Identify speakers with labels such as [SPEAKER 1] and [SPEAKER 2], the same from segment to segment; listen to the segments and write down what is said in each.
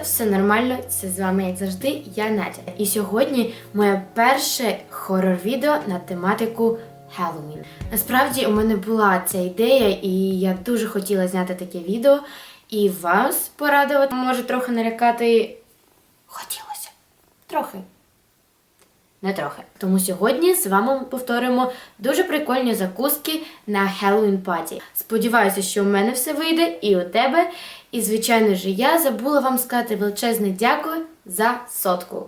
[SPEAKER 1] привіт! Все нормально, це з вами, як завжди, я Надя. І сьогодні моє перше хорор-відео на тематику Хеллоуін. Насправді у мене була ця ідея, і я дуже хотіла зняти таке відео і вас порадувати. Може трохи налякати. Хотілося. Трохи. Не трохи. Тому сьогодні з вами повторимо дуже прикольні закуски на Хеллоуін паті. Сподіваюся, що у мене все вийде і у тебе. І, звичайно ж, я забула вам сказати величезне дякую за сотку.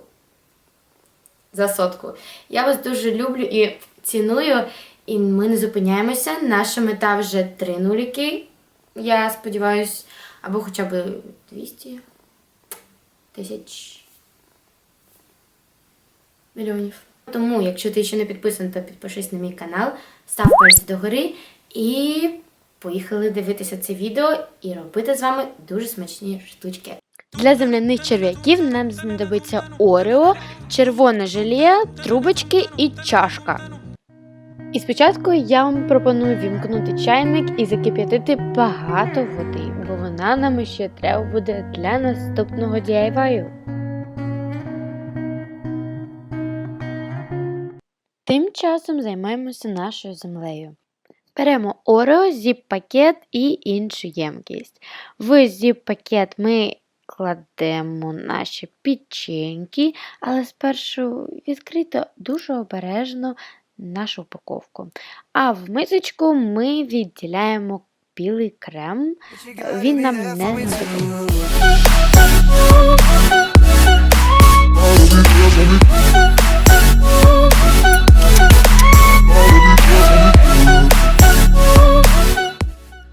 [SPEAKER 1] За сотку. Я вас дуже люблю і ціную. І ми не зупиняємося. Наша мета вже 3 нуліки. Я сподіваюся, або хоча б 200 тисяч мільйонів. Тому, якщо ти ще не підписаний, то підпишись на мій канал, став пальці догори і поїхали дивитися це відео і робити з вами дуже смачні штучки.
[SPEAKER 2] Для земляних черв'яків нам знадобиться орео, червоне желе, трубочки і чашка. І спочатку я вам пропоную вімкнути чайник і закип'ятити багато води, бо вона нам ще треба буде для наступного DIY. Тим часом займаємося нашою землею. Беремо орео, зіп-пакет і іншу ємкість. В зіп-пакет ми кладемо наші печеньки, але спершу відкрито дуже обережно нашу упаковку. А в мисочку ми відділяємо білий крем, він нам не знадобиться.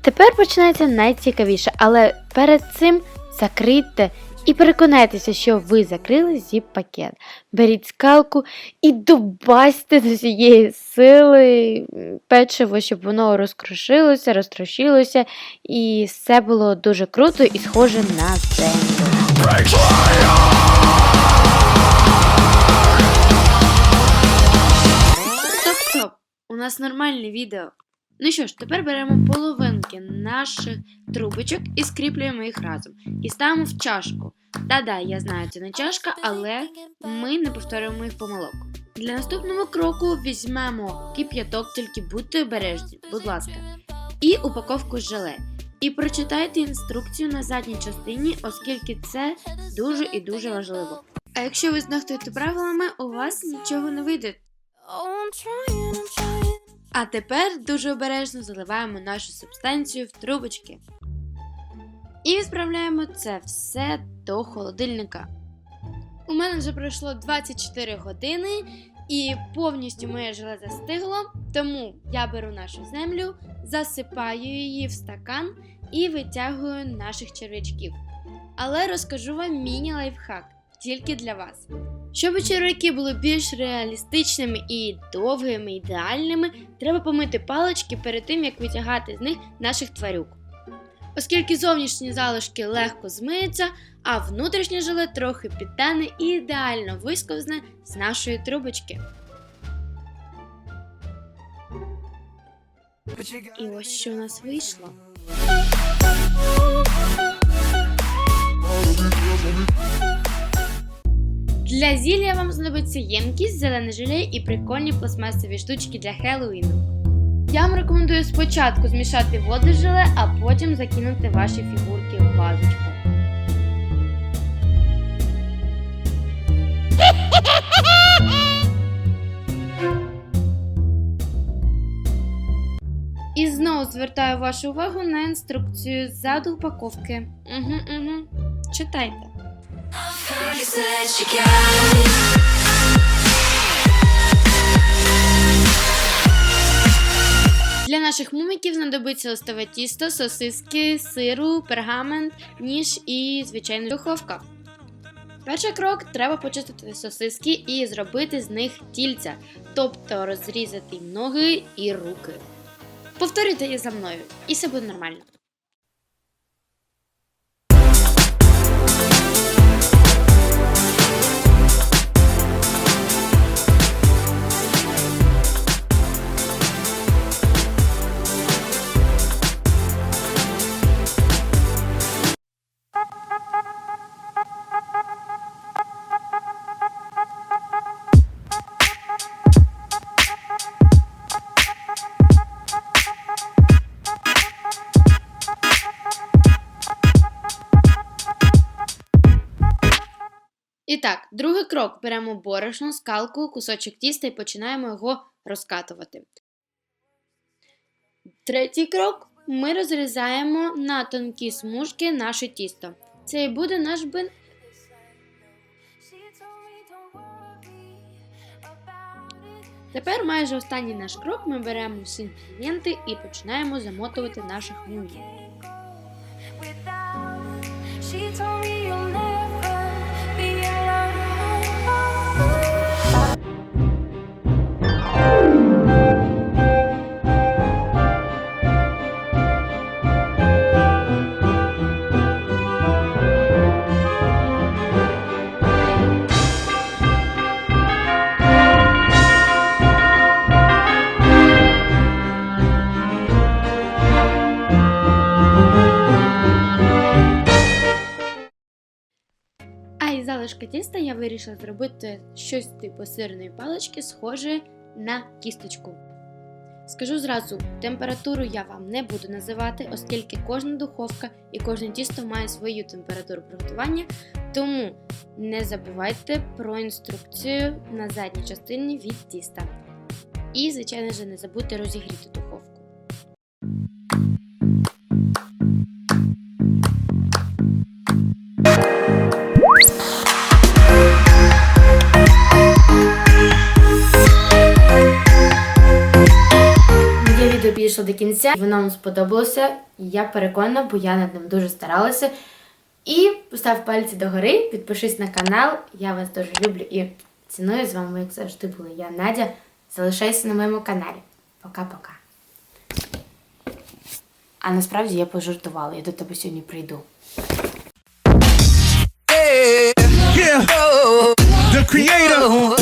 [SPEAKER 2] Тепер починається найцікавіше, але перед цим закрийте і переконайтеся, що ви закрили зіп-пакет. Беріть скалку і дубасьте з усієї сили печиво, щоб воно розкрушилося, розтрощилося і все було дуже круто і схоже на землю. Стоп! У нас нормальне відео. Ну що ж, тепер беремо половинки наших трубочок і скріплюємо їх разом. І ставимо в чашку. Да-да, я знаю, це не чашка, але ми не повторюємо їх помилок. Для наступного кроку візьмемо кип'яток, тільки будьте обережні, будь ласка. І упаковку желе. І прочитайте інструкцію на задній частині, оскільки це дуже і дуже важливо. А якщо ви знахтуєте правилами, у вас нічого не вийде. А тепер дуже обережно заливаємо нашу субстанцію в трубочки. І відправляємо це все до холодильника. У мене вже пройшло 24 години і повністю моє желе застигло, тому я беру нашу землю, засипаю її в стакан і витягую наших черв'ячків. Але розкажу вам міні-лайфхак, тільки для вас. Щоб черв'яки були більш реалістичними і довгими, ідеальними, треба помити палички перед тим, як витягати з них наших тварюк. Оскільки зовнішні залишки легко змиються, а внутрішнє желе трохи підтане і ідеально висковзне з нашої трубочки. І ось що у нас вийшло. Для зілля вам знадобиться ємкість, зелене желе і прикольні пластмасові штучки для Хеллоуіну. Я вам рекомендую спочатку змішати воду з желе, а потім закинути ваші фігурки в вазочку. І знову звертаю вашу увагу на інструкцію ззаду упаковки. Читайте. Для наших муміків знадобиться листове тісто, сосиски, сиру, пергамент, ніж і, звичайно, духовка. Перший крок – треба почистити сосиски і зробити з них тільця, тобто розрізати їм ноги і руки. Повторюйте їх за мною, і все буде нормально. І так, другий крок. Беремо борошно, скалку, кусочок тіста і починаємо його розкатувати. Третій крок. Ми розрізаємо на тонкі смужки наше тісто. Це і буде наш бен. Тепер майже останній наш крок. Ми беремо всі інгредієнти і починаємо замотувати наших мумій. А із залишка тіста я вирішила зробити щось типу сирної палички, схоже на кісточку. Скажу зразу, температуру я вам не буду називати, оскільки кожна духовка і кожне тісто має свою температуру приготування, тому не забувайте про інструкцію на задній частині від тіста. І, звичайно ж, не забудьте розігріти духовку.
[SPEAKER 1] Відео підійшло до кінця, воно вам сподобалося, я переконана, бо я над ним дуже старалася. І постав пальці догори, підпишись на канал, я вас дуже люблю і ціную. З вами, як завжди, була я, Надя. Залишайся на моєму каналі. Пока-пока. А насправді я пожартувала, я до тебе сьогодні прийду.
[SPEAKER 3] Yeah, the creator.